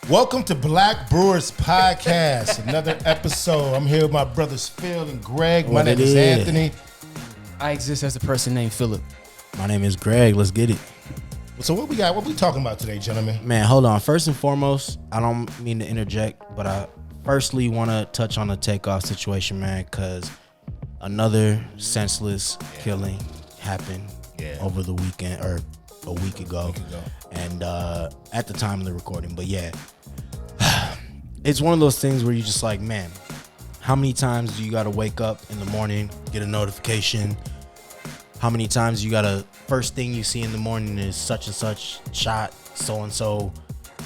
Welcome to Black Brewers Podcast, another episode. I'm here with my brothers Phill and Greg. My name is Anthony. I exist as a person named Philip. My name is Greg. Let's get it. So what we got? What we talking about today, gentlemen? Man, hold on. First and foremost, I don't mean to interject, but I firstly want to touch on the takeoff situation, man, because another senseless killing happened over the weekend or a week ago. And at the time of the recording. But yeah, it's one of those things where you're just like, man, how many times do you got to wake up in the morning, get a notification? How many times you got to, first thing you see in the morning is such and such shot, so-and-so.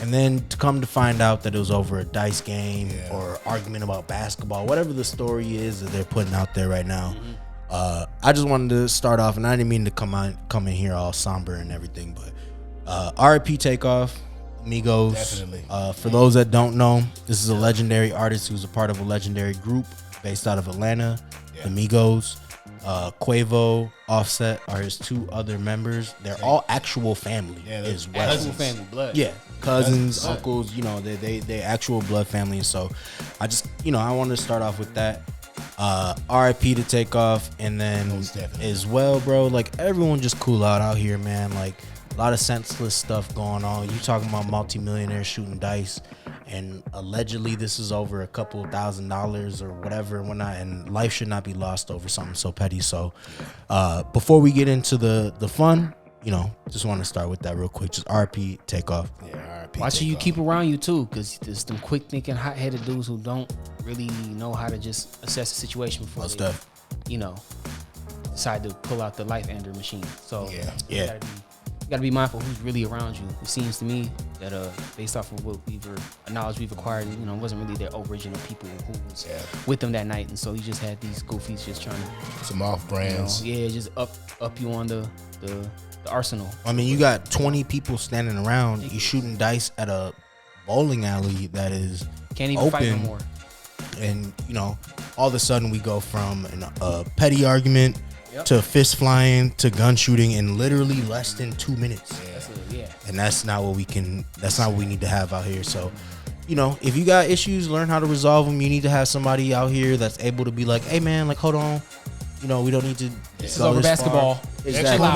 And then to come to find out that it was over a dice game or argument about basketball, whatever the story is that they're putting out there right now. I just wanted to start off, and I didn't mean to come in here all somber and everything, but RIP Takeoff, Migos. Definitely. For those that don't know, this is a legendary artist who's a part of a legendary group based out of Atlanta, the Migos. Quavo, Offset are his two other members. They're all actual family as well. Actual family, blood. Yeah, cousins, uncles, you know, they actual blood family. And so I just, I wanted to start off with that. RIP to Takeoff, and then as well, bro, like everyone just cool out here, man. Like a lot of senseless stuff going on. You talking about multimillionaires shooting dice, and allegedly this is over a couple $1,000s or whatever and whatnot, and life should not be lost over something so petty. So before we get into the fun, just want to start with that real quick. Just RIP Takeoff. Yeah, RIP. Watch who you keep around you too, because there's some quick thinking, hot headed dudes who don't really know how to just assess the situation before they, decide to pull out the life ender machine. So you gotta be mindful who's really around you. It seems to me that based off of what knowledge we've acquired, it wasn't really their original people who was with them that night, and so you just had these goofies just trying to some off brands. Just up you on the arsenal. I mean, you got 20 people standing around. You shooting dice at a bowling alley that is can't even open, fight no more. And all of a sudden we go from a petty argument to fist flying to gun shooting in literally less than 2 minutes. And that's not what we need to have out here. So, if you got issues, learn how to resolve them. You need to have somebody out here that's able to be like, hey man, like hold on. We don't need to. It's over basketball. Exactly.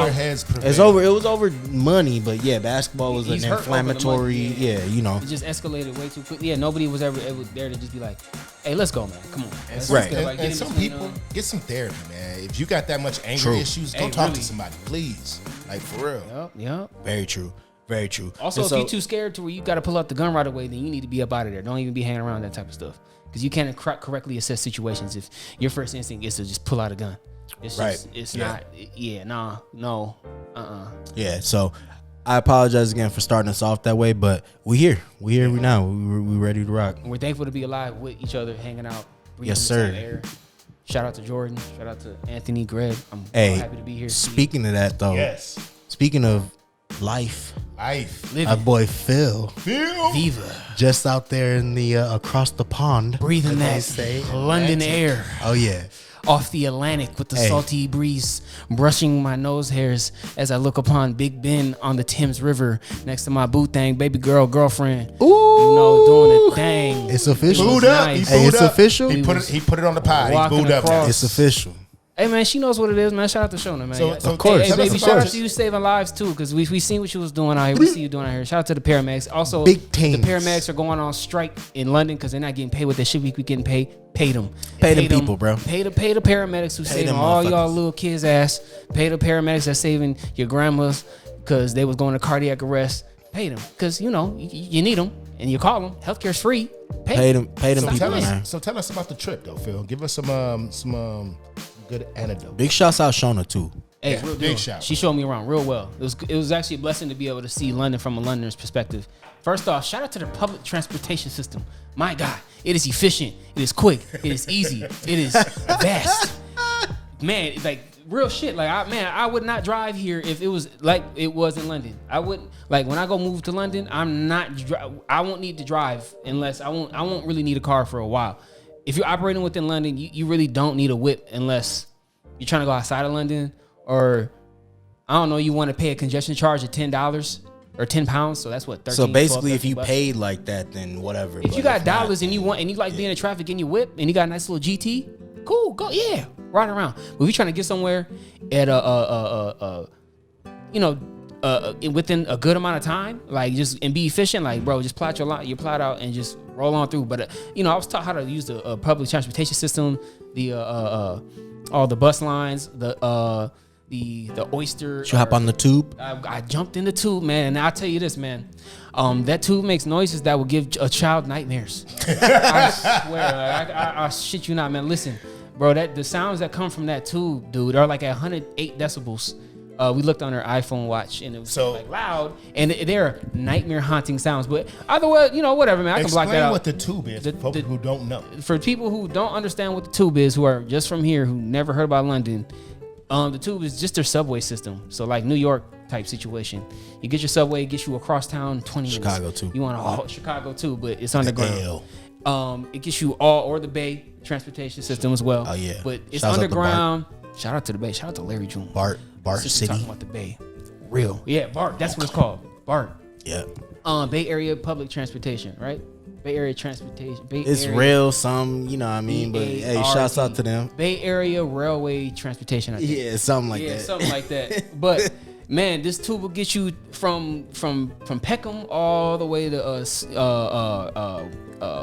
It was over money, but basketball was an inflammatory. It just escalated way too quickly. Nobody was ever there to just be like, "Hey, let's go, man. Come on." Right. And some people get some therapy, man. If you got that much anger issues, go talk to somebody, please. Like for real. Yep. Very true. Very true. Also, if you're too scared to where you got to pull out the gun right away, then you need to be up out of there. Don't even be hanging around that type of stuff. Because you can't correctly assess situations if your first instinct is to just pull out a gun. It's just, it's not. No. Yeah. So I apologize again for starting us off that way, but we here now. We ready to rock. We're thankful to be alive with each other, hanging out. Yes, sir. Air. Shout out to Jordan. Shout out to Anthony, Greg. I'm happy to be here. Speaking of that, though. Speaking of life. Living. Our boy Phill. Viva. Just out there in the across the pond, breathing that London air. Oh yeah. Off the Atlantic with the salty breeze, brushing my nose hairs as I look upon Big Ben on the Thames River next to my boo thang baby girlfriend. Ooh, doing a thing. It's official. Booed up. Nice. It's official. He put it on the pod. He booed up. It's official. Hey man, she knows what it is, man. Shout out to Shona, man. So of course, hey baby, shout out to you saving lives too, because we seen what you was doing out here. We see you doing out here. Shout out to the paramedics. Also, big teams. The paramedics are going on strike in London because they're not getting paid what they should be getting paid. Pay them people, bro. Pay the paramedics who saving all y'all little kids' ass. Pay the paramedics that's saving your grandmas because they was going to cardiac arrest. Pay them because you need them and you call them. Healthcare's free. Pay them people, man. So tell us about the trip though, Phil. Give us some good anecdote. Big shouts out Shona too. Hey, big shout. She showed me around real well. It was actually a blessing to be able to see London from a Londoner's perspective. First off, shout out to the public transportation system. My God, it is efficient. It is quick. It is easy. It is vast. Man, like real shit. Like I would not drive here if it was like it was in London. I wouldn't when I go move to London. I won't need to drive unless I won't really need a car for a while. If you're operating within London, you really don't need a whip unless you're trying to go outside of London or I don't know, you want to pay a congestion charge of $10 or 10 pounds. So that's what 13. So basically, 12, if you bucks. paid like that, then whatever. If you got dollars and you like being in traffic and you whip and you got a nice little GT, cool, go ride around. But if you're trying to get somewhere at within a good amount of time, like just and be efficient, like bro, just plot your plot out and just roll on through. But I was taught how to use the public transportation system, the all the bus lines, the oyster. Did you hop on the tube? I jumped in the tube, man. And I'll tell you this, man. That tube makes noises that will give a child nightmares. I swear, I shit you not, man. Listen, bro, the sounds that come from that tube, dude, are like at 108 decibels. We looked on our iPhone watch and it was like loud, and they're nightmare haunting sounds. But either way, whatever, man. I can block that out. Explain what the tube is for people who don't know. For people who don't understand what the tube is, who are just from here, who never heard about London, the tube is just their subway system. So like New York type situation. You get your subway, it gets you across town 20 minutes. Chicago too. You want Chicago too, but it's underground. L. It gets you or the Bay transportation system as well. Oh yeah. But it's Shouts underground. Shout out to the Bay. Shout out to Larry June. Bart City. Talking about the Bay. Real. Yeah, BART. That's what it's called. BART. Yeah. Bay Area Public Transportation, right? Bay Area Transportation. It's real, some, you know what I mean? But hey, shouts out to them. Bay Area Railway Transportation, I think. Yeah, something like that. Yeah, something like that. But man, this tube will get you from Peckham all the way to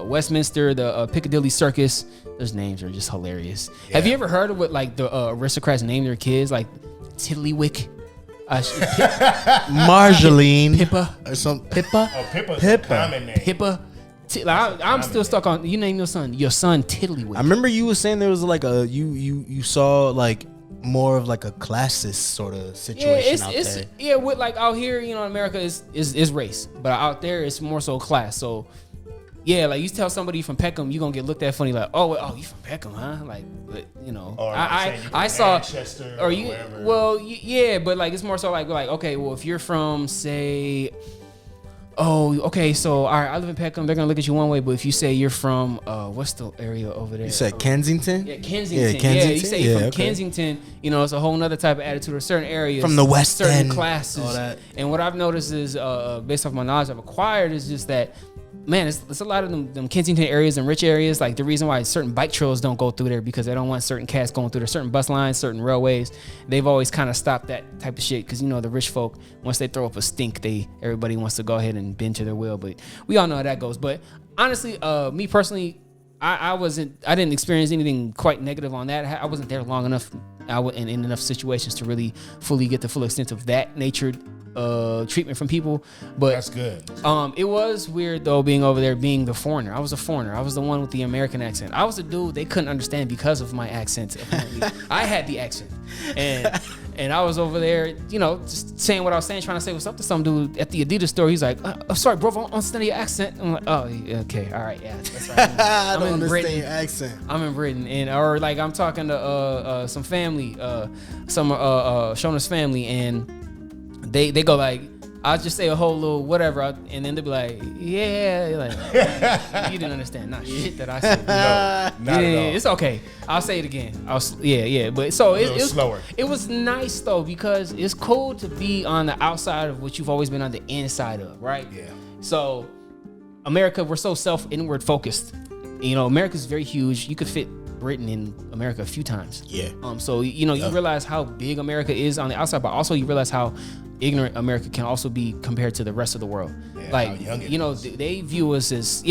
Westminster, the Piccadilly Circus. Those names are just hilarious. Yeah. Have you ever heard of what like the aristocrats name their kids? Like Tiddlywink, Marjoline, Pippa, or some Pippa. Oh, Pippa's a common name. Pippa. I'm still stuck on. You name your son Tiddlywink. I remember you were saying there was like you saw like more of like a classist sort of situation out there. Yeah, with like out here, in America is race, but out there it's more so class. So yeah, like you tell somebody from Peckham, you gonna get looked at funny, like, oh, you from Peckham, huh? Like, Or I saw, Manchester or you, whatever. Well, yeah, but like it's more so like okay, well, if you're from say, oh, okay, so all right, I live in Peckham, they're gonna look at you one way, but if you say you're from what's the area over there? You said Kensington? Yeah, Kensington. Yeah, you say you're from Kensington, it's a whole nother type of attitude, or certain areas from the West certain End, classes. All that. And what I've noticed is, based off my knowledge I've acquired, is just that, man, it's a lot of them Kensington areas and rich areas. Like the reason why certain bike trails don't go through there because they don't want certain cats going through there, certain bus lines, certain railways. They've always kind of stopped that type of shit because the rich folk, once they throw up a stink, everybody wants to go ahead and bend to their will. But we all know how that goes. But honestly, me personally, I didn't experience anything quite negative on that. I wasn't there long enough. In enough situations to really fully get the full extent of that natured treatment from people, but that's good. It was weird though being over there, being the foreigner. I was a foreigner. I was the one with the American accent. I was the dude they couldn't understand because of my accent. I had the accent, and I was over there, just saying what I was saying, trying to say what's up to some dude at the Adidas store. He's like, sorry, bro, I don't understand your accent. I'm like, oh, okay, all right, yeah, that's right. I don't understand your accent. I'm in Britain, or like I'm talking to some family, Shona's family, and they go like, I'll just say a whole little whatever, and then they'll be like, yeah, like, you didn't understand not shit that I said. No, not at all. It's okay. I'll say it again. Yeah. But so it was slower. It was nice though because it's cool to be on the outside of what you've always been on the inside of, right? Yeah. So America, we're so inward focused. America's very huge. You could fit Britain in America a few times. Yeah. So you realize how big America is on the outside, but also you realize how ignorant America can also be compared to the rest of the world. Yeah, like they view us as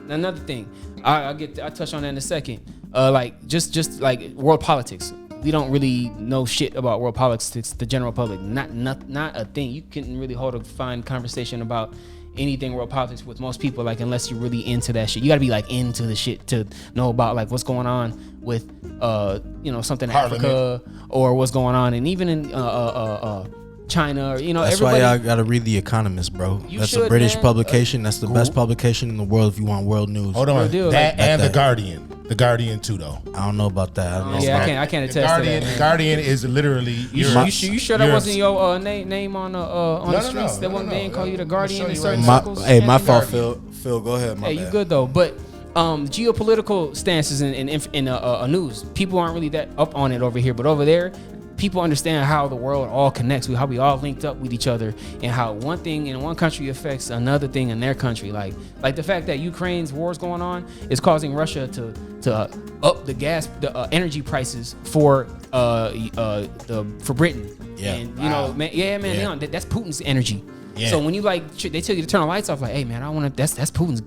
another thing. I'll touch on that in a second. Like just like world politics. We don't really know shit about world politics. The general public, not a thing. You couldn't really hold a fine conversation about anything world politics with most people, like unless you're really into that shit. You gotta be like into the shit to know about like what's going on with something in Africa or what's going on, and even in China, or that's everybody. why y'all gotta read The Economist, bro. That's a British publication. That's the best publication in the world if you want world news. Hold on, and The Guardian. The Guardian too, though. I don't know about that. I can't attest to that. The Guardian is literally. You sure that wasn't your name on the streets? That wasn't being called you the Guardian in certain circles. Hey, my fault, Phil. Go ahead. Hey, you good though, but. Geopolitical stances in news, people aren't really that up on it over here, but over there, people understand how the world all connects, how we all linked up with each other, and how one thing in one country affects another thing in their country. Like the fact that Ukraine's war is going on is causing Russia to up the energy prices for Britain. Yeah. And that's Putin's energy. Yeah. So when you they tell you to turn the lights off, like, hey man, I want to. That's Putin's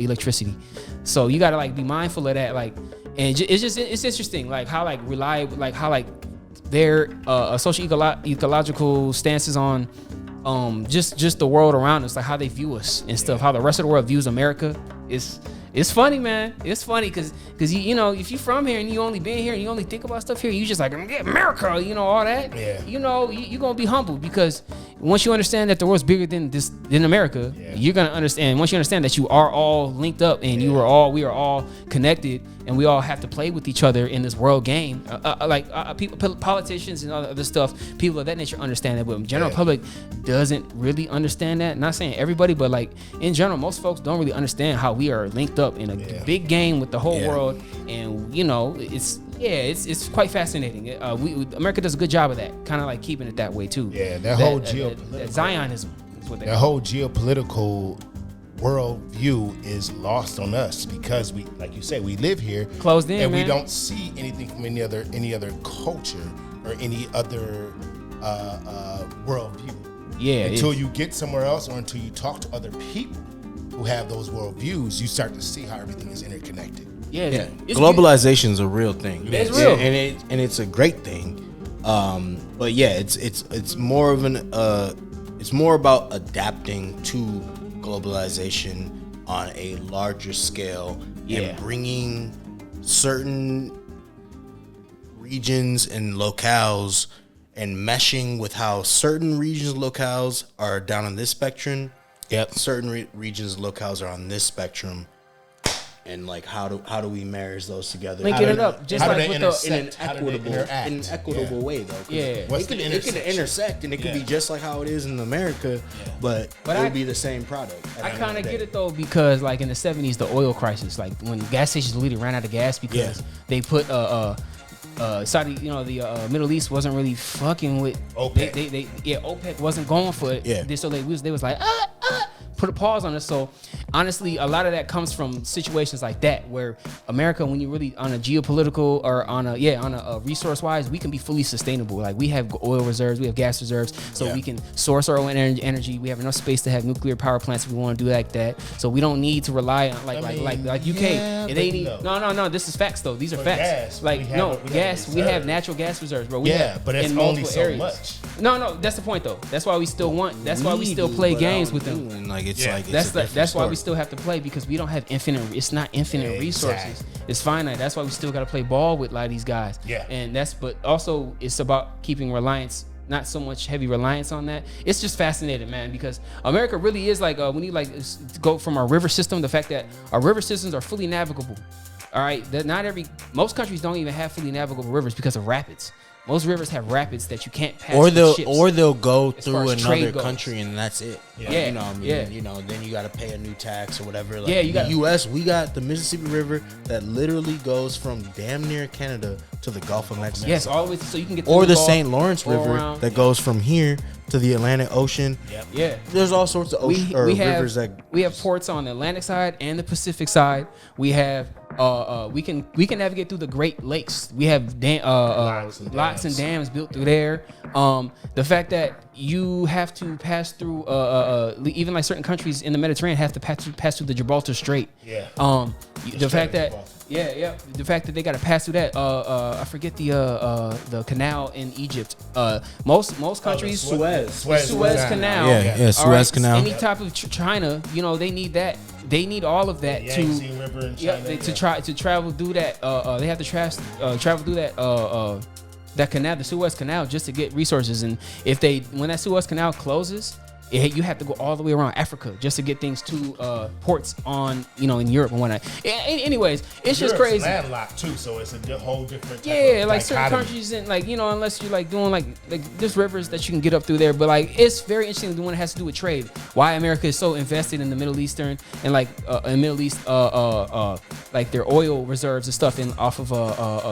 electricity. So you gotta be mindful of that. And it's interesting, how reliable, how their social ecological stances on just the world around us, how they view us and stuff. How the rest of the world views America It's funny, man. It's funny because if you're from here and you only been here and you only think about stuff here, you just America, all that. Yeah. You're gonna be humble because once you understand that the world's bigger than America, you're gonna understand. Once you understand that you are all linked up and we are all connected and we all have to play with each other in this world game. People, politicians and all the other stuff, people of that nature understand that, but the general public doesn't really understand that. Not saying everybody, but in general, most folks don't really understand how we are linked up in a big game with the whole world, and it's quite fascinating. America does a good job of that, kind of keeping it that way too. Yeah, that whole geopolitical that Zionism is what they whole geopolitical world view is lost on us because we, like you said, we live here closed in, and man. We don't see anything from any other culture or any other world view. Yeah, until you get somewhere else or until you talk to other people who have those worldviews, you start to see how everything is interconnected. Yeah. Globalization is a real thing. It's real, and it's a great thing. But it's more of it's more about adapting to globalization on a larger scale and bringing certain regions and locales and meshing with how certain regions and locales are down on this spectrum. Yep. Certain regions and locales are on this spectrum. And how do we marriage those together? Linking it up, just with in an equitable way, though. Yeah, it can intersect, and it can be just like how it is in America, but it would be the same product. I kind of get it though, because in the 70s, the oil crisis, when gas stations literally ran out of gas because they put Saudi, the Middle East wasn't really fucking with OPEC. OPEC wasn't going for it. Yeah. So they was like, put a pause on it. So honestly, a lot of that comes from situations like that, where America, when you really on a geopolitical or on a resource wise, we can be fully sustainable. We have oil reserves, we have gas reserves, so we can source our own energy. We have enough space to have nuclear power plants if we want to do like that. So we don't need to rely on like UK. It ain't no. This is facts though. These are facts. Gas. We have natural gas reserves, bro. But it's in only so areas. much. No, that's the point though. That's why we still want. That's why we still play games with them. That's why we still have to play, because we don't have infinite. It's not infinite resources. Exactly. It's finite. That's why we still got to play ball with a lot of these guys. Yeah. But also it's about keeping reliance, not so much heavy reliance on that. It's just fascinating, man, because America really is when you go from our river system, the fact that our river systems are fully navigable. All right, most countries don't even have fully navigable rivers because of rapids. Most rivers have rapids that you can't pass. Or they'll go through another country and that's it. Yeah. You know what I mean? Yeah. Then you got to pay a new tax or whatever. You got U.S. We got the Mississippi River that literally goes from damn near Canada to the Gulf of Mexico. Yes, always so you can get. Or the St. Lawrence River that goes from here to the Atlantic Ocean. Yep. Yeah. There's all sorts of rivers we have ports on the Atlantic side and the Pacific side. We have we can navigate through the Great Lakes. We have locks and dams built through there. The fact that you have to pass through even certain countries in the Mediterranean have to pass through the Gibraltar Strait. Yeah. The fact that they got to pass through that. I forget the canal in Egypt. Most countries Suez Canal. Yeah, Suez Canal. Any type of China, they need that. They need all of that to travel through that. They have to travel through that canal, the Suez Canal, just to get resources. And when that Suez Canal closes, You have to go all the way around Africa just to get things to ports on, in Europe and whatnot. Anyways, it's just crazy. Landlocked too, so it's a whole different. Type of certain countries and unless you're doing like there's rivers that you can get up through there, but it's very interesting when it has to do with trade. Why America is so invested in the Middle Eastern and in Middle East, their oil reserves and stuff off of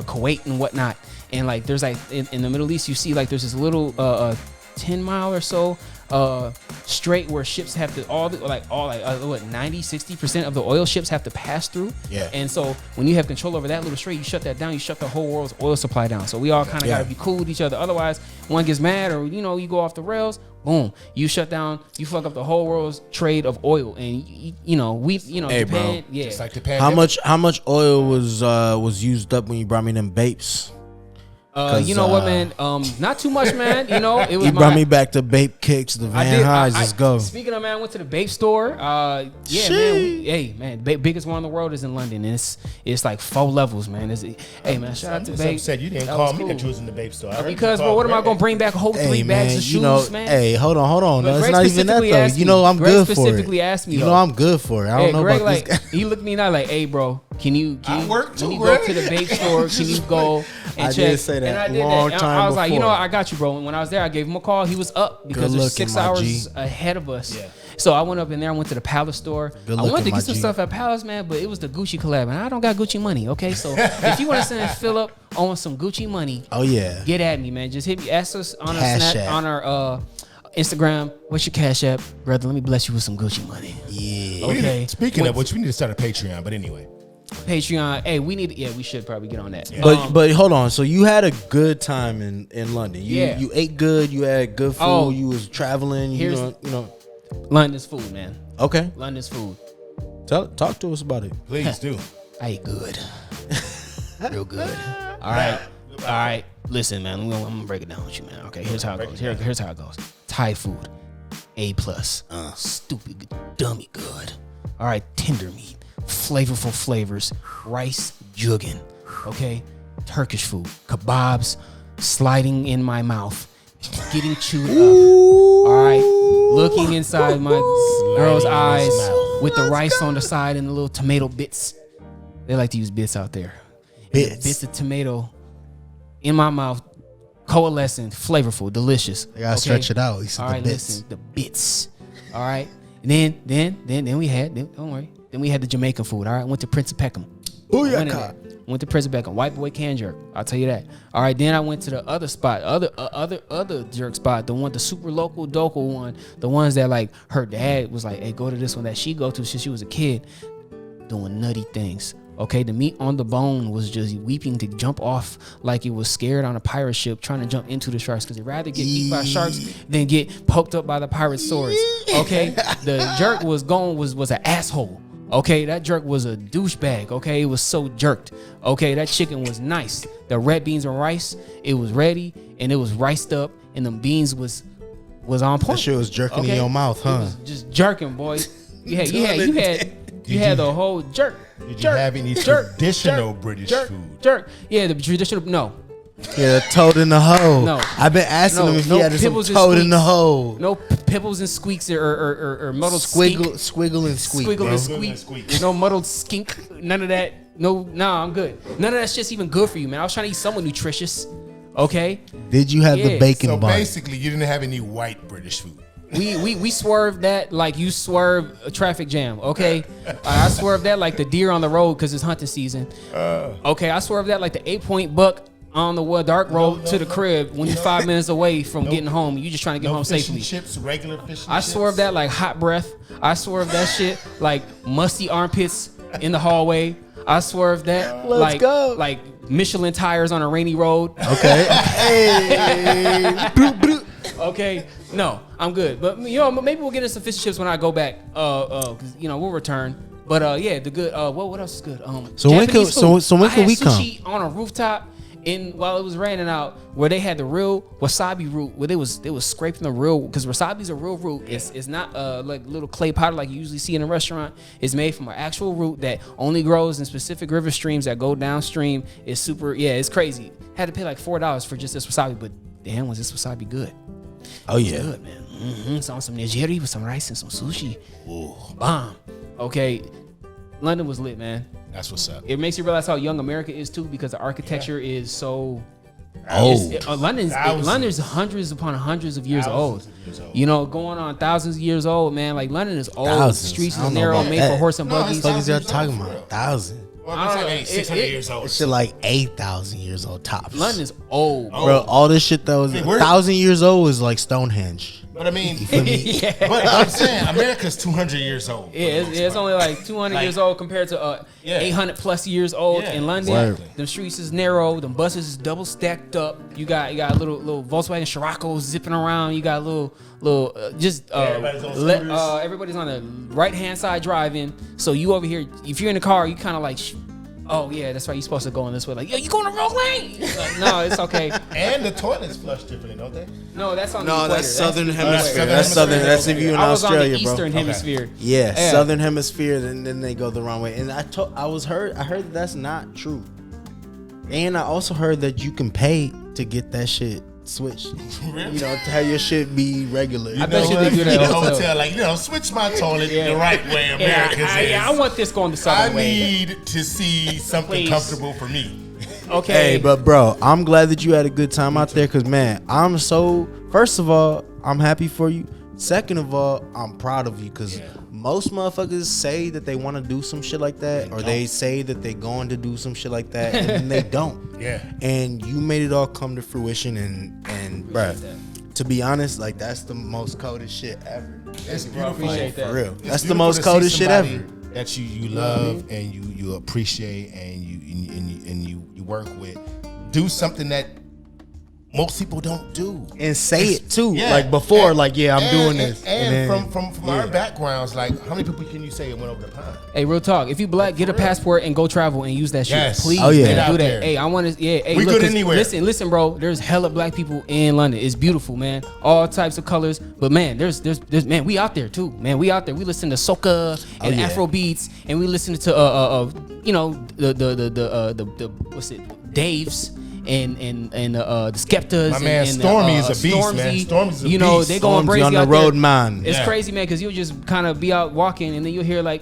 Kuwait and whatnot. And there's in the Middle East, you see there's this little 10-mile or so straight where ships have to 90-60% of the oil ships have to pass through. Yeah. And so when you have control over that little strait, you shut that down, you shut the whole world's oil supply down. So we all kind of got to be cool with each other. Otherwise, one gets mad or you go off the rails, boom, you shut down, you fuck up the whole world's trade of oil. And hey, Japan, bro. yeah. Just like the pandemic. How much oil was used up when you brought me them vapes? You know what, man? Not too much, man. It was. He brought me back to vape kicks, the Van Highs. Let's go. Speaking of, man, I went to the vape store. Man. Biggest one in the world is in London. And it's like 4 levels, man. Hey, man, shout out to vape. Said you didn't call me that you was in the vape store. Because, bro, what am I gonna bring back? A whole 3 bags of shoes, man. Hey, hold on. But No, it's Greg not even that though. I'm Greg good for it. specifically asked me. I'm good for it. I don't know Greg, about this guy. he looked at me and I hey, bro, can you go Greg. to the vape store? Can you go and I check? did say that and I did long that. time I was like, before. I got you, bro. And when I was there, I gave him a call. He was up because Good there's looking, 6 my hours G. ahead of us. Yeah. So I went up in there. I went to the Palace store. Good I wanted looking, to my get some G. stuff at Palace, man, but it was the Gucci collab, and I don't got Gucci money. Okay, so if you want to send Phill up on some Gucci money, Oh yeah. get at me, man. Just hit me. Ask us on Cash our App. on our Instagram. What's your Cash App, brother? Let me bless you with some Gucci money. Yeah. Okay. Speaking of which, we need to start a Patreon. But anyway, Patreon. Hey, we should probably get on that. But hold on. So you had a good time in London. You ate good. You had good food. Oh. You was traveling. You know. London's food, man. Okay. London's food. Talk to us about it. please do. I ate good. Real good. All right. Listen, man. I'm gonna break it down with you, man. Okay, here's how it goes. Here's how it goes. Thai food, A+. Stupid dummy good. All right, tender meat, flavorful flavors, rice jugging. Okay, Turkish food, kebabs sliding in my mouth, getting chewed up. All right, looking inside my girl's eyes with the rice on the side and the little tomato bits. They like to use bits out there. Bits of tomato in my mouth, coalescent, flavorful, delicious. You gotta stretch it out. All right, listen, the bits. All right, and then we had. Don't worry. Then we had the Jamaican food. All right, went to Prince of Peckham. Went to Prince of Peckham. White boy can jerk. I'll tell you that. All right, then I went to the other spot, other jerk spot, the super local one, the ones that her dad was like, hey, go to this one that she go to since she was a kid, doing nutty things. Okay, the meat on the bone was just weeping to jump off like it was scared on a pirate ship trying to jump into the sharks because they'd rather get eaten by sharks than get poked up by the pirate swords. Okay, the jerk was an asshole. Okay, that jerk was a douchebag. Okay, it was so jerked. Okay, that chicken was nice. The red beans and rice, it was ready and it was riced up and the beans was on point. That shit was jerking in your mouth, huh? It was just jerking, boy. You had the whole jerk. Did you have any traditional British food? Jerk. Yeah, the traditional. No. Yeah, toad in the hole. No. I've been asking him if he had some pibbles and toad in the squeaks. hole. No pibbles and squeaks or muddled Squiggle and squeak. Squiggle bro. and squeak. No muddled skink. None of that. No, I'm good. None of that shit's even good for you, man. I was trying to eat somewhat nutritious. Okay. Did you have the bacon So bun? basically, you didn't have any white British food. We swerved that like you swerve a traffic jam, okay? I swerved that like the deer on the road because it's hunting season. Okay, I swerved that like the 8-point buck on the dark road to the crib when you're 5 minutes away from getting home. You just trying to get home fish safely. And chips, regular fish and I chips. swerved that like hot breath. I swerved that shit like musty armpits in the hallway. I swerved that like Michelin tires on a rainy road. Okay. Hey. Okay, no, I'm good. But maybe we'll get into some fish and chips when I go back. Cause we'll return. But yeah, the good. What else is good? So when can Japanese food. so when can we I had sushi on a rooftop while it was raining out, where they had the real wasabi root, where they was scraping the real, because wasabi's a real root. It's not like little clay powder like you usually see in a restaurant. It's made from an actual root that only grows in specific river streams that go downstream. It's super. Yeah, it's crazy. Had to pay like $4 for just this wasabi, but damn, was this wasabi good? Oh yeah, good, man. It's on some nigiri with some rice and some sushi. Ooh, bomb. Okay, London was lit, man. That's what's up. It makes you realize how young America is too, because the architecture is so. London's hundreds upon hundreds of years old. You know, going on thousands of years old, man. Like London is old. Thousands. Streets is narrow, made for horse and buggies. What is y'all talking about? 1,000. Well, it's like 600 years old. Shit like 8,000 years old tops. London's old, bro. All this shit that was 1,000 years old is like Stonehenge. But I mean, Yeah. but I'm saying America's 200 years old. Yeah, it's only like 200 years old compared to 800 plus years old in London. Exactly. The streets is narrow. The buses is double stacked up. You got little Volkswagen Scirocco zipping around. You got everybody's on the right hand side driving. So you over here, if you're in the car, you kind of like. Oh yeah, that's right. You're supposed to go in this way. Like, yo, you going the wrong lane? Like, no, it's okay. And the toilets flush differently, don't they? No, that's on the equator. That's southern hemisphere. That's southern. That's if you in I was Australia, on the bro. eastern hemisphere. Yeah, southern hemisphere, and then they go the wrong way. And I heard that's not true. And I also heard that you can pay to get that shit switched. Really? You know, to have your shit be regular. I bet you they do that in the hotel. hotel. Like, switch my toilet the right way America's is. I want this going the southern way. I need to see something comfortable for me. Okay. Hey, but bro, I'm glad that you had a good time out there, because man, first of all, I'm happy for you. Second of all, I'm proud of you, because most motherfuckers say that they want to do some shit like that, or they say that they're going to do some shit like that, and then they don't. Yeah. And you made it all come to fruition, and bro, to be honest, like, that's the most coldest shit ever. It's beautiful. Appreciate that. For real. It's That's the beautiful most to see coldest shit somebody ever. That you love and you appreciate and you work with. Do something that most people don't do. And say it too. Yeah. Like before, And- like, yeah, I'm doing this. And then- from our backgrounds, like, how many people can you say it went over the pond? Hey, real talk. If you black, get a passport and go travel and use that shit. Yes. Please, Oh, yeah. man, Get do out that. there. Hey, I want to. Yeah, hey, We look, good 'cause anywhere. Listen, bro. There's hella black people in London. It's beautiful, man. All types of colors. But man, there's man, we out there too, man. We out there. We listen to soca and Afro beats, and we listen to the what's it, Daves. And the Skeptas. My man and Stormy is a beast, Stormzy. man. Stormy's a You know, beast. they going Stormzy crazy on the out road, there. man. It's Yeah. crazy, man, because you'll just kind of be out walking, and then you'll hear like,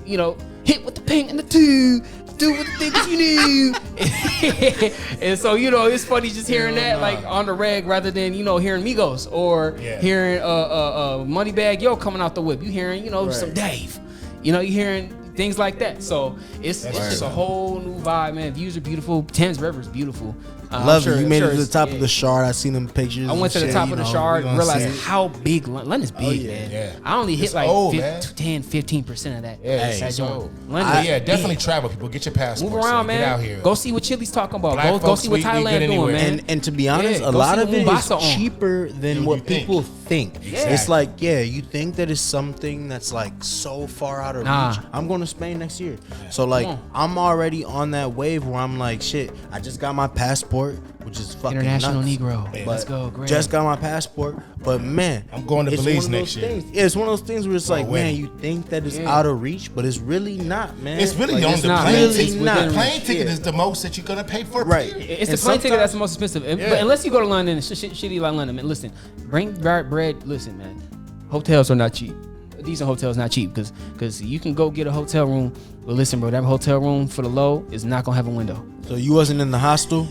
hit with the pink and the two, do what the things you do. And so, it's funny just hearing that like on the reg rather than, hearing Migos or hearing Moneybag Yo coming out the whip. You hearing, some Dave. You hearing things like that. So it's just a whole new vibe, man. Views are beautiful. Thames River is beautiful. Love it. You made it to the top of the Shard. I seen them pictures. I went to the top of the Shard, realized how big London's big, man. Yeah. I only hit It's like old, man. 10-15% of that. Yeah, that it's joint. old. London, Definitely travel, people. Get your passports. move around, Get man. out here. Go see what Chili's talking about. Black Go folks, see what we good Thailand doing, anywhere. man. And to be honest, Yeah, a go lot see of what it is Mombasa on. cheaper than what people think. Exactly. It's like, you think that it's something that's like so far out of Nah. reach. I'm going to Spain next year. So like, I'm already on that wave where I'm like, shit, I just got my passport, which is fucking International nuts. Negro. But Let's go, great. Just got my passport, but man, I'm going to it's Belize one of next those year. things. Yeah, it's one of those things where it's like, when? man, you think that it's out of reach, but it's really not, man. It's really Like, on it's the not. plane Really ticket. not. The plane ticket Yeah. is the most that you're gonna pay for. Right. period. It's the And plane ticket that's the sometimes- most expensive. Yeah. But unless you go to London, it's shitty like London, man. Listen, bring bread. Listen, man. Hotels are not cheap. A decent hotel is not cheap because you can go get a hotel room. But listen, bro, that hotel room for the low is not gonna have a window. So you wasn't in the hostel?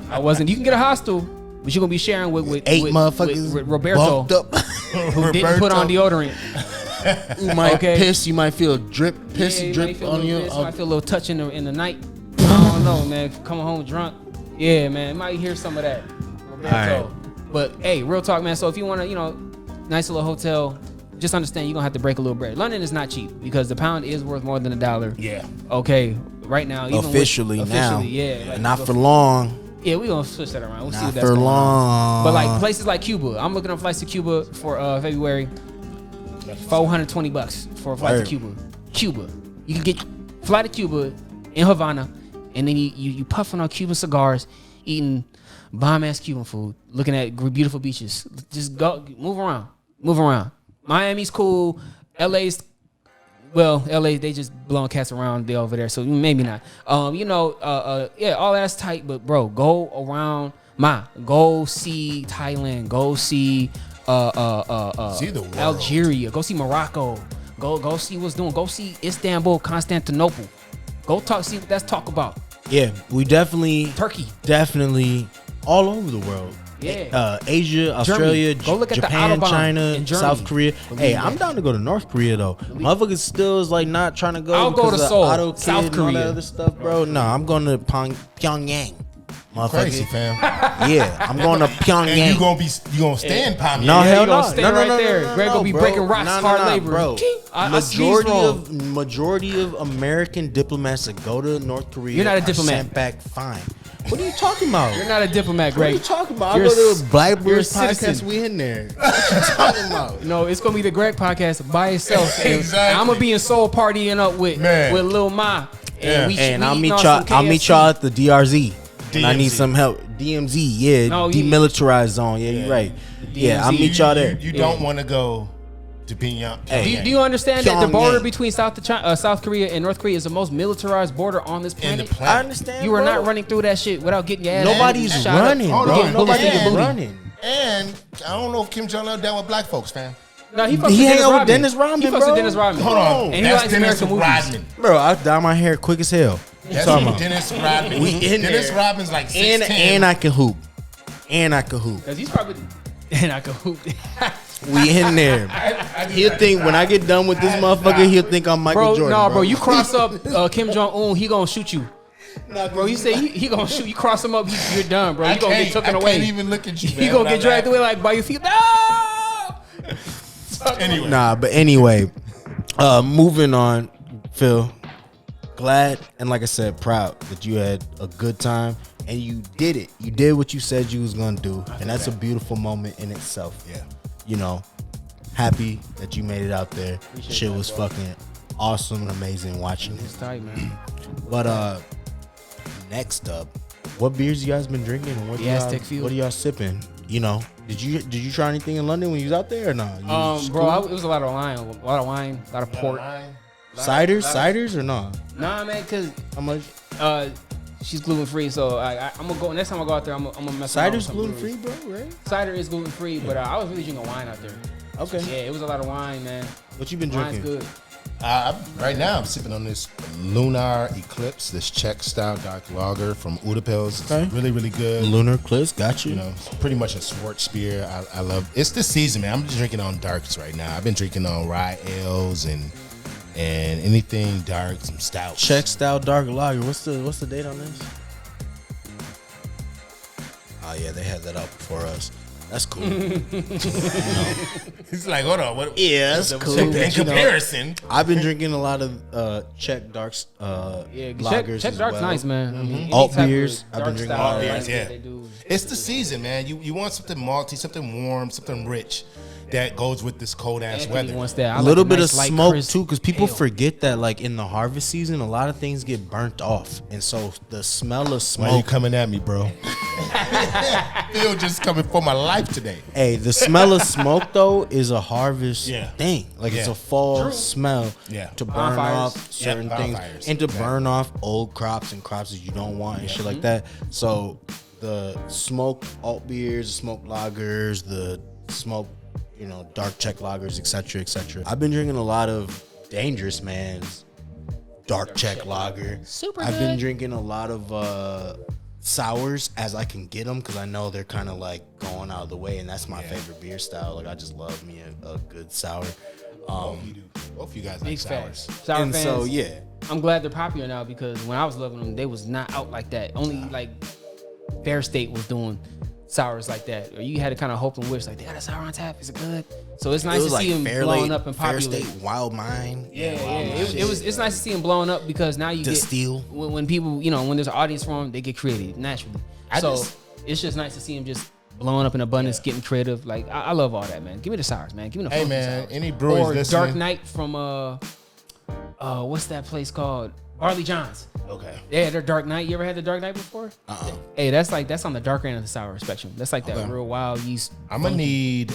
I wasn't. You can get a hostel, but you're gonna be sharing with Eight with, motherfuckers with Roberto, bumped up. who didn't put on deodorant. You might Okay. piss. You might feel piss Yeah, you might drip feel a on little you. piss, might feel a little touch in the night. I don't know, man. Coming home drunk. Yeah, man. Might hear some of that. Roberto. Alright. But hey, real talk, man. So if you want to, nice little hotel, just understand you're gonna have to break a little bread. London is not cheap because the pound is worth more than $1. Yeah. Okay, right now. Even Officially now. yeah. Like, Not for long. Yeah, we gonna switch that around. We'll see Not what that's for going on. long. But like places like Cuba, I'm looking at flights to Cuba for February. $420 for a flight Word. to Cuba. Cuba, you can fly to Cuba in Havana, and then you puffing on Cuban cigars, eating bomb ass Cuban food, looking at beautiful beaches. Just go move around. Miami's cool. LA, they just blowing cats around. They over there, so maybe not. All that's tight, but bro, go around Go see Thailand. Go see the world. Algeria. Go see Morocco. Go see what's doing. Go see Istanbul, Constantinople. Go see what that's talk about. Yeah, we definitely Turkey. Definitely all over the world. Yeah. Asia, Australia, Go look at the Japan, Autobahn China, in Germany. South Korea. Hey, I'm me. down to go to North Korea though. Motherfuckers still is like not trying to go. I'll go because to of Seoul, Auto Kid South and all that Korea. other stuff, bro. No, I'm going to Pyongyang. Motherfucker. Crazy, fam. Yeah, I'm going to Pyongyang. And you gonna stay in Pyongyang? No, hell you no. gonna stay right there. Greg gonna be bro. breaking rocks, hard labor. Bro. I sneezed wrong. Majority of American diplomats that go to North Korea You're not a are diplomat. sent back fine. What are you talking about? You're not a diplomat, What Greg. are you talking about? You're I go to Black you're a Brewers Podcast. citizen. We in there. What you talking about? No, it's gonna be the Greg podcast by itself. And Exactly. I'm gonna be in Seoul partying up with Lil Ma. Yeah. And I'll eating meet on y'all. some I'll meet KFC. y'all at the DRZ. And I need DMZ. some help. DMZ, yeah, No, you- demilitarized zone. Yeah, you're right. Yeah, I'll DMZ. meet y'all there. You don't want to go to Pyongyang. Hey. Do you understand that the border Pyongyang. between South Korea and North Korea is the most militarized border on this in the planet? I planet? understand. You are bro. not running through that shit without getting your ass. Nobody's shot up. running, Hold bro. on. Nobody's And- running. And I don't know if Kim Jong Un down with black folks, fam. No, he fucks He with hang Dennis out with Rodman. Dennis Rodman, He fucks bro. with Dennis Rodman. Hold on. And he That's likes Dennis American movies. Rodman. Bro, I dye my hair quick as hell. That's Talking about. Dennis Rodman. We in Dennis there. Rodman's like 6'10". And I can hoop. And I can hoop. Cause he's probably and I could hoop. We in there. He'll think when I get done with this motherfucker, he'll think I'm Michael Bro, Jordan. no, bro, you cross up Kim Jong Un, he gonna shoot you. Bro, you say he gonna shoot. You cross him up, you're done, bro. You gonna get taken away. I can't even look at you, man. You gonna when get I dragged laugh. away like by your feet. No. Anyway. Nah, but anyway, moving on, Phil. Glad and like I said, proud that you had a good time and you did it. You did what you said you was gonna do, and that's a beautiful moment in itself. Yeah. You know, happy that you made it out there. Shit was fucking awesome and amazing watching It's it. tight, man. But next up, what beers you guys been drinking and The Aztec Phill. what are y'all sipping? You know, did you try anything in London when you was out there or not? Bro, it was a lot of wine, a lot of port. Ciders or not? Nah, man, cause How much? she's gluten free, so I'm gonna go. Next time I go out there, I'm gonna mess around with Cider's some gluten breweries. free, bro, right? Cider is gluten free, but I was really drinking wine out there. Okay. Yeah, it was a lot of wine, man. What you been Wine's drinking? good. Right now, I'm sipping on this Lunar Eclipse, this Czech style dark lager from Udapils. It's Okay. really, really good. Lunar Cliffs, got you. You know, it's pretty much a Schwarzbier. I love. It's the season, man. I'm just drinking on darks right now. I've been drinking on rye ales and anything dark, some stouts. Czech style dark lager. What's the date on this? Oh yeah, they had that up for us. That's cool. He's like, hold on, what? Yeah, that's cool. In But, you know, comparison, I've been drinking a lot of Czech darks, Yeah, lagers Czech as dark's well. nice, man. I mean, any Alt type of beers. I've been dark drinking style alt beers, wines yeah. that they do. it's the season, man. You want something malty, something warm, something rich that goes with this cold ass Anthony weather. wants that. I A like little a bit nice, of light, smoke crisp too, because people ale. forget that like in the harvest season, a lot of things get burnt off, and so the smell of Why you smoke. coming at me, bro? Phil just coming for my life today. Hey, the smell of smoke though is a harvest Yeah. thing. Like it's Yeah. a fall smell Yeah. to burn Bonfires. off certain Yep, things bonfires. and to Yeah. burn off old crops and crops that you don't want and shit like that. So the smoke alt beers, the smoke lagers, the smoke, you know, dark Czech lagers, etc., etc. I've been drinking a lot of Dangerous Man's dark Czech lager. Super I've been good. drinking a lot of sours as I can get them because I know they're kind of like going out of the way, and that's my favorite beer style. Like I just love me a good sour. Both of you guys like Big sours. fans. Sour And fans. so yeah, I'm glad they're popular now because when I was loving them, they was not out like that. Only like Fair State was doing sours like that. Or you had to kind of hope and wish like they got a sour on tap. Is it good? So it's nice it to was like see them Fair blowing Lake, up and Fair popular. State, Wild Mind. Yeah. It's nice to see them blowing up because now you Distill. get when people, you know, when there's an audience for them, they get creative naturally. So just- it's just nice to see them just blowing up in abundance, getting creative. Like I love all that, man. Give me the sours, man. Give me the Hey funky man, sours. any breweries Or listening? Dark Knight from what's that place called? Barley John's. Okay. Yeah, they're Dark Knight. You ever had the Dark Knight before? Hey, that's on the darker end of the sour spectrum. That's like that real wild yeast. I'm gonna need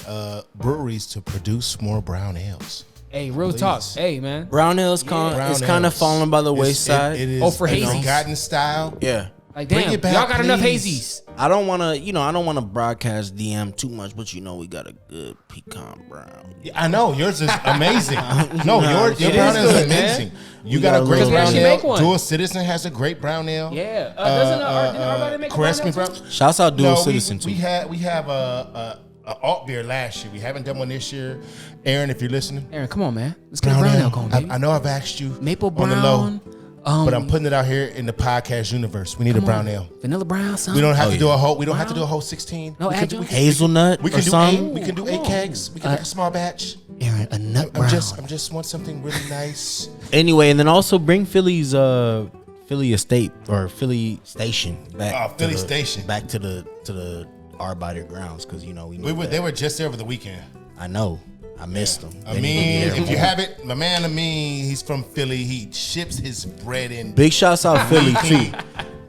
breweries to produce more brown ales. Hey, real talk. Hey, man. Brown ale's Brown it's kind of ales. falling by the It's- wayside. It is Oh, for a hazies. forgotten style. Yeah. Like, Bring damn, it back, y'all got enough please. hazies. I don't want to broadcast DM too much, but we got a good pecan brown. Yeah, I know yours is amazing. No, your It brown is is good, amazing. man. You got a great Because we brown actually ale. make one. Dual Citizen has a great brown ale. Yeah. Doesn't everybody make a Caress Me brown ale Brown. Shouts out Dual Citizen we too. have a alt beer last year. We haven't done one this year. Aaron, if you're listening, Aaron, come on, man. Let's get a brown ale going, baby. I know I've asked you Maple on the low, brown. but I'm putting it out here in the podcast universe. We need a brown ale. Vanilla brown, son. We don't have to do a whole. We don't have Brown? to do a whole 16. No we can do, adjunct? Hazelnut we or can do something. eight. We can do Come 8 on. kegs. We can make a small batch. Aaron, a nut brown. I'm just want something really nice. Anyway, and then also bring Philly's Philly Estate or Philly Station back. Philly Station. Back to the Arbiter grounds because we need They were just there over the weekend. I know. I missed them. I mean, if you haven't, my man Amin, he's from Philly. He ships his bread in. Big shouts out Philly too.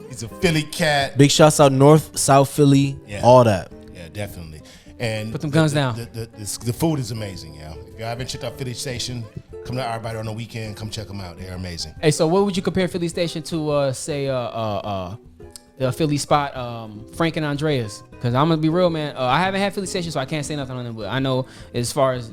He's a Philly cat. Big shouts out North, South Philly, Yeah. all that. Yeah, definitely. And Put them guns down. The food is amazing, yeah. If y'all haven't checked out Philly Station, come to Arbiter on the weekend. Come check them out. They're amazing. Hey, so what would you compare Philly Station to, say, the Philly spot, Frank and Andreas? Because I'm gonna be real, man. I haven't had Philly Station, so I can't say nothing on them. But I know as far as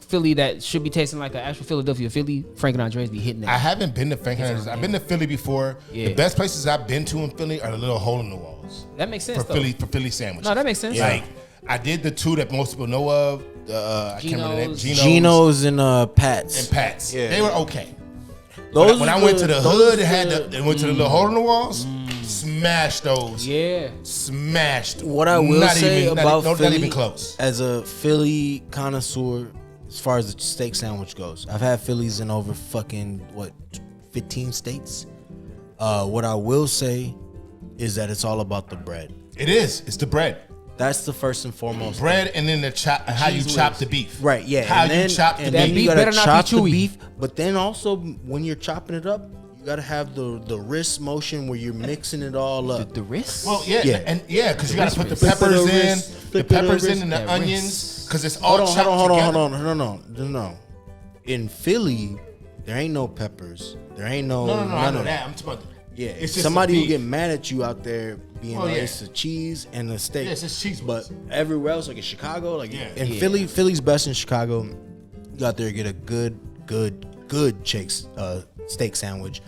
Philly that should be tasting like an actual Philadelphia Philly, Frank and Andreas be hitting I that. haven't been to Frank Hernandez. I've been to Philly before. Yeah. The best places I've been to in Philly are the little hole in the walls That makes sense, for though. Philly sandwiches. No, that makes sense. Like I did the two that most people know of. I can't remember the name. Geno's and Pat's. and Pat's. Yeah. They were okay. Those When I are went to the hood, and went to the little hole in the walls. Smashed those. Yeah. Smashed. What I will say about not Philly, even close. as a Philly connoisseur, as far as the steak sandwich goes, I've had Phillies in over 15 states. What I will say is that it's all about the bread. It is. It's the bread. That's the first and foremost. Bread and then the chop. How you Cheese chop whiz. the beef. Right, yeah. How and you then, chop the and beef. then That beef you gotta better not be chop the chewy. beef, but then also when you're chopping it up, you gotta have the wrist motion where you're mixing it all up. The wrist? Well, yeah, Yeah. and because you got to put the wrist. peppers Flip it in, over, the flip it over, peppers in, and the that onions, wrist. because it's all chopped Hold together. on. No. In Philly, there ain't no peppers. There ain't no. No, I none know of that. I'm talking about. Yeah, it's just somebody the will beef. get mad at you out there being Oh, like yeah. it's the cheese and the steak. Yeah, it's just cheese But whiz. everywhere else, like in Chicago, like Yeah. in Yeah. Philly's best in Chicago. You out there get a good steak sandwich.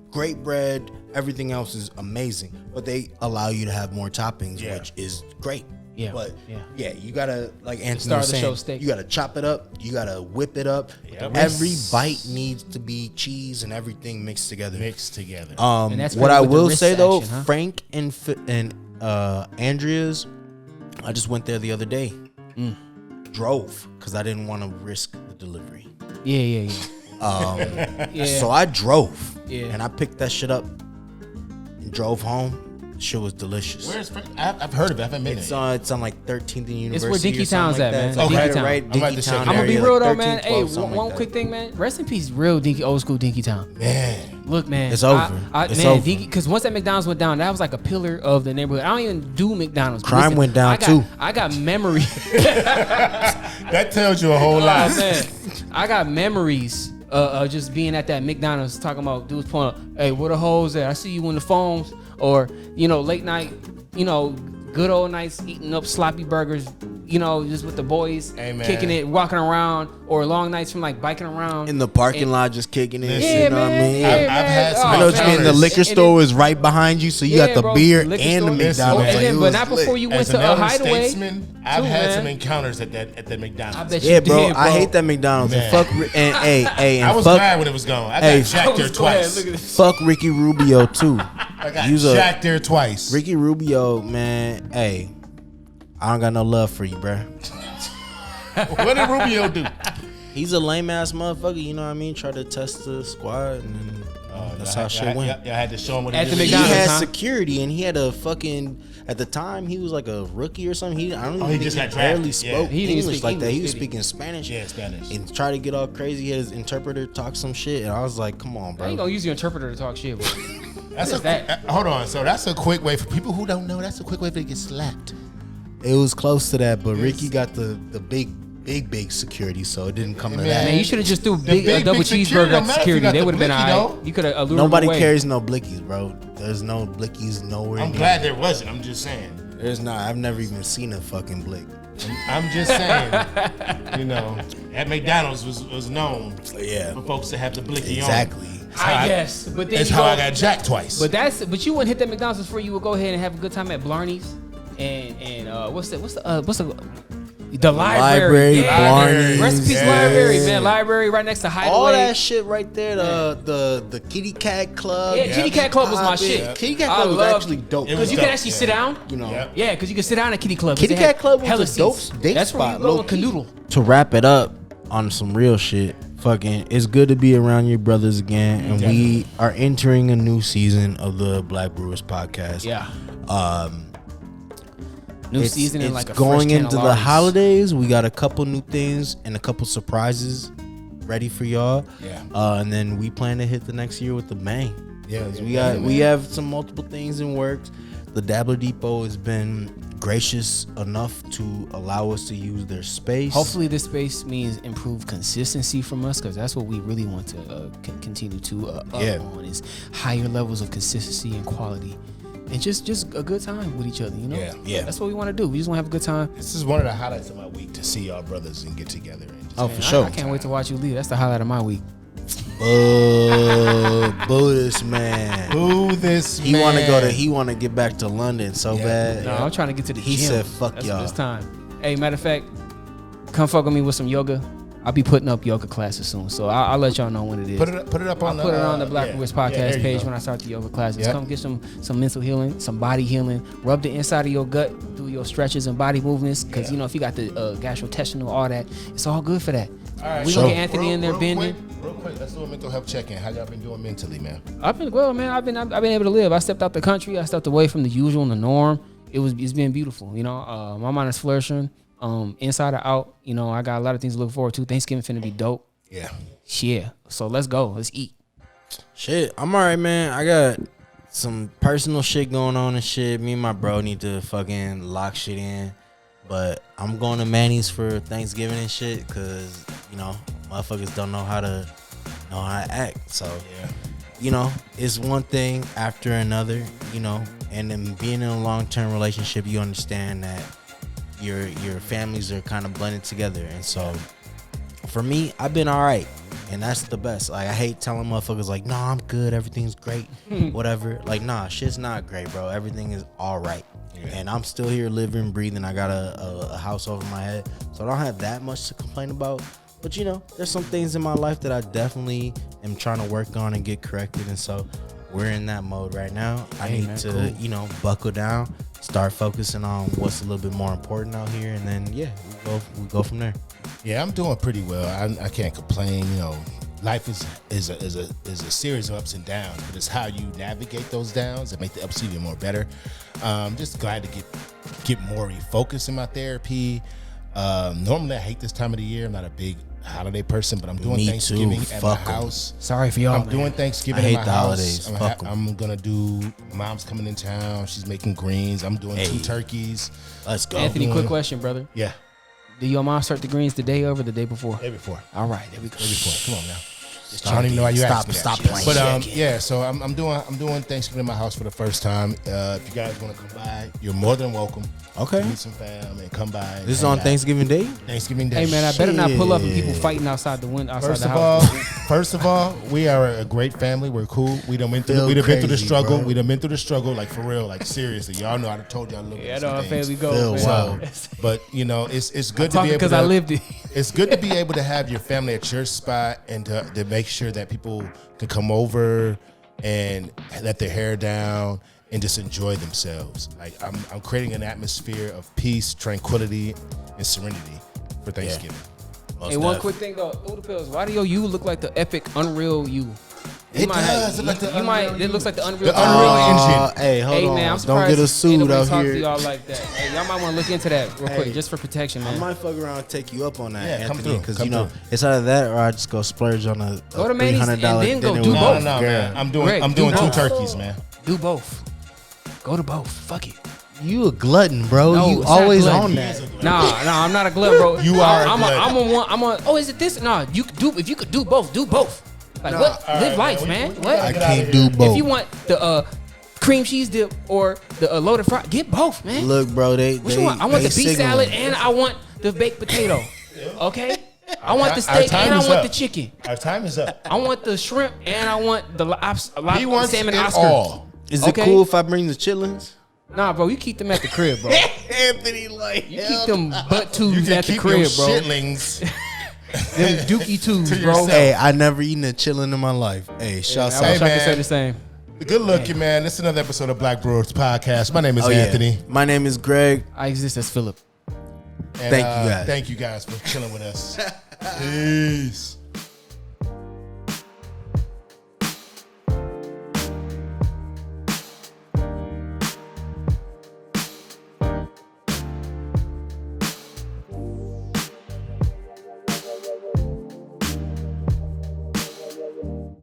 Great bread. Everything else is amazing, but they allow you to have more toppings, Yeah. which is great. Yeah. But Yeah. you gotta, like Anthony Star was of the saying, show steak. you gotta chop it up. You gotta whip it up. Yep. Every bite needs to be cheese and everything mixed together. Mixed together. And that's What Philly I with the will wrist say though, action, huh? Frank and Andrea's, I just went there the other day. Drove because I didn't want to risk the delivery. Yeah. Yeah. So I drove. Yeah. And I picked that shit up and drove home. Shit was delicious. Where's Frank? I've heard of it. I haven't been It's there. it's on like 13th and University. It's where Dinky or something Town's like at, that. man. It's It's like Dinky Town. right I'm about Dinky to check Town. it I'm gonna area, be area, real like though, man. 13, Hey, 12, something one like quick that. thing, man. Rest in peace, real Dinky, old school Dinky Town. Man, Look, man, It's over. It's man, over. because once that McDonald's went down, that was like a pillar of the neighborhood. I don't even do McDonald's. but Crime went down, too. I got memories. that tells you a whole lot. Oh, man. I got memories of just being at that McDonald's talking about dudes pulling up, hey, where the hoes at? I see you in the phones. Or, late night, good old nights eating up sloppy burgers, just with the boys, Hey, man. kicking it, walking around, or long nights from like biking around. In the parking lot, just kicking it. Listen, You know what I mean? Yeah, I've man. had some I know what you mean. The encounters. liquor store is right behind you, so you got the bro, beer liquor and the store. Listen, McDonald's. and Like, then, it but was not lit. before you went As to an a elder hideaway. statesman, I've too, had man. some encounters at the I McDonald's. bet Yeah, you bro, did, I hate that McDonald's. Man. And fuck, and hey, and I was fuck, glad when it was gone. I Hey. got jacked there Go ahead, twice. look at this. fuck Ricky Rubio too. I got Use a- jacked there twice. Ricky Rubio, man, hey, I don't got no love for you, bruh. What did Rubio do? He's a lame ass motherfucker, you know what I mean? Try to test the squad, and then that's how shit went. Y'all had to show him what At he the did. He McDonald's, had huh? security, and he had a fucking. At the time, he was like a rookie or something. I don't even he think just he got barely drafted, yeah. spoke He didn't even English speak like that. He English, was did he? speaking Spanish. Yeah, Spanish. And try to get all crazy. His interpreter talk some shit, and I was like, "Come on, I bro." ain't gonna use your interpreter to talk shit, bro. That's What is that? Hold on. So that's a quick way for people who don't know. That's a quick way to get slapped. It was close to that, but Ricky got the big big security, so it didn't come to Man, that. Man, you should have just threw big double security don't cheeseburger matter if you security. got They the would have been blicky, all right. though. You could have lured Nobody them away. carries no blickies, bro. There's no blickies nowhere. I'm near. glad there wasn't. I'm just saying. There's not. I've never even seen a fucking blick. I'm just saying. At McDonald's was known Yeah, for folks to have the blicky exactly. on. I guess, but then That's you how go, I got jacked twice. But you wouldn't hit that McDonald's before you would go ahead and have a good time at Blarney's and what's the library, Blarney's. Recipes Yes. library, man, library right next to Hideaway. All that shit right there. The Kitty Cat Club. Yeah, Kitty Cat Club was my shit. Kitty Cat I Club was loved actually dope. It was Because you can dope, actually yeah. sit down. You know. Yep. Yeah, because you can sit down at Kitty Club. 'cause Kitty they had Cat Club was hella a dope seats. date That's where spot, you go and low-key. canoodle. To wrap it up on some real shit, fucking, it's good to be around your brothers again, and we are entering a new season of the Black Brewers Podcast. Yeah. New It's season and like a going fresh can of into the Lawry's. holidays. We got a couple new things and a couple surprises ready for y'all. Yeah. And then we plan to hit the next year with the bang. Yeah, We have some multiple things in works. The Dabbler Depot has been gracious enough to allow us to use their space. Hopefully, this space means improved consistency from us, because that's what we really want to continue to up on, is higher levels of consistency and quality, and just a good time with each other. You know, Yeah. That's what we want to do. We just want to have a good time. This is one of the highlights of my week to see y'all brothers and get together. And just For sure. I can't wait to watch you leave. That's the highlight of my week. Boo this man. Boo this He man. He want to get back to London so bad. No, I'm trying to get to the He gym. said, "Fuck That's y'all." This time. Hey, matter of fact, come fuck with me with some yoga. I'll be putting up yoga classes soon, so I'll let y'all know when it is. Put it up on I'll put it on the Black Brewers Podcast page when I I start the yoga classes. Yep. Come get some mental healing, some body healing. Rub the inside of your gut, do your stretches and body movements, because if you got the gastrointestinal, all that, it's all good for that. All right, We gonna get Anthony in there bending. Real quick, let's do a mental health check-in. How y'all been doing mentally, man? I've been man. I've been able to live. I stepped out the country. I stepped away from the usual and the norm. It's been beautiful. You know, my mind is flourishing. Inside or out. You know, I got a lot of things to look forward to. Thanksgiving finna be dope. Yeah. Yeah. So let's go. Let's eat. Shit, I'm alright, man. I got some personal shit going on and shit. Me and my bro need to fucking lock shit in. But I'm going to Manny's for Thanksgiving and shit, cause you know motherfuckers don't know how to act. So you know, it's one thing after another. You know, and then being in a long-term relationship, you understand that your families are kind of blended together, and so for me, I've been all right, and that's the best. Like, I hate telling motherfuckers like, "No, I'm good, everything's great," whatever. Like, nah, shit's not great, bro. Everything is all right, and I'm still here, living, breathing. I got a house over my head, so I don't have that much to complain about. But you know, there's some things in my life that I definitely am trying to work on and get corrected, and so we're in that mode right now. I need to, you know, buckle down, start focusing on what's a little bit more important out here, and then we go from there. Yeah, I'm doing pretty well. I can't complain. You know, life is a series of ups and downs, but it's how you navigate those downs that make the ups even more better. Just glad to get more refocused in my therapy. Normally, I hate this time of the year. I'm not a big holiday person, but I'm doing Me Thanksgiving too. at Fuck my 'em. house. Sorry for y'all. I'm doing Thanksgiving I in hate my the house. holidays. Fuck 'em. I'm gonna do. Mom's coming in town. She's making greens. I'm doing 2 turkeys. Let's go. Anthony, quick question, brother. Yeah, Did your mom start the greens the day of or the day before? day before. All right, there we go. Day before. Come on now. I don't even know why you asked me that. Stop playing. But yeah, so I'm doing Thanksgiving in my house for the first time. If you guys want to come by, you're more than welcome. Okay. Meet some fam and come by. and This is hang on out. Thanksgiving Day? Thanksgiving Day. Hey man, I better not pull up and people Shit. fighting outside the window, outside First the of house. all, we are a great family. We're cool. We done been through Feel the crazy, struggle. bro. We done been through the struggle, like for real, like seriously. Y'all know I done told y'all a little bit. Yeah, I of know some how things. family Phil, goes. wow. But you know, it's good to be Talking able because to. I lived it. It's good to be able to have your family at your spot and to make sure that people can come over and let their hair down and just enjoy themselves. Like I'm creating an atmosphere of peace, tranquility, and serenity for Thanksgiving. Hey, one quick thing though, Oodle Pills, why do your you look like the epic Unreal you? It does look like the Unreal It looks like the The Unreal. Unreal Engine. Hey, hold Hey on. man, I'm Don't surprised get us sued ain't nobody out talk to here. y'all like that. Hey, y'all might want to look into that real quick, Hey, just for protection, I man. might fuck around and take you up on that, Yeah, come Anthony, through, because come you know through. it's either that or I just go splurge on a Go to Manny's and $300 then go dinner do with both. my No, girl. man. I'm Greg, doing do 2 both. turkeys, man. Do both. Go to both. Fuck it. You a glutton, bro. No, You it's not always glutton. on He that. is a Nah, I'm not a glutton, bro. You are a I'm glutton. on one. Oh, is it this? Nah, you could do. If you could do both, do both. Like what? Live life, man. What? I can't do both. If you want the cream cheese dip or the loaded fry, get both, man. Look, bro, Which you want? I want the beef salad and I want the baked potato. Okay. I want the steak and I want the chicken. Our time is up. I want the shrimp and I want the He wants salmon it Oscar. all. Is it cool if I bring the chitlins? Nah, bro, you keep them at the crib, bro. Anthony, like, You keep them butt You tubes can at the keep crib, your bro. shitlings. Them dookie tubes, To bro. yourself. Hey, I never eaten a chillin' in my life. Hey, shouts I out. wish I man. could say the same. Good looking, man. This is another episode of Black Brewers Podcast. My name is Anthony. My name is Greg. I exist as Philip. And, Thank you guys. Thank you guys for chilling with us. Peace.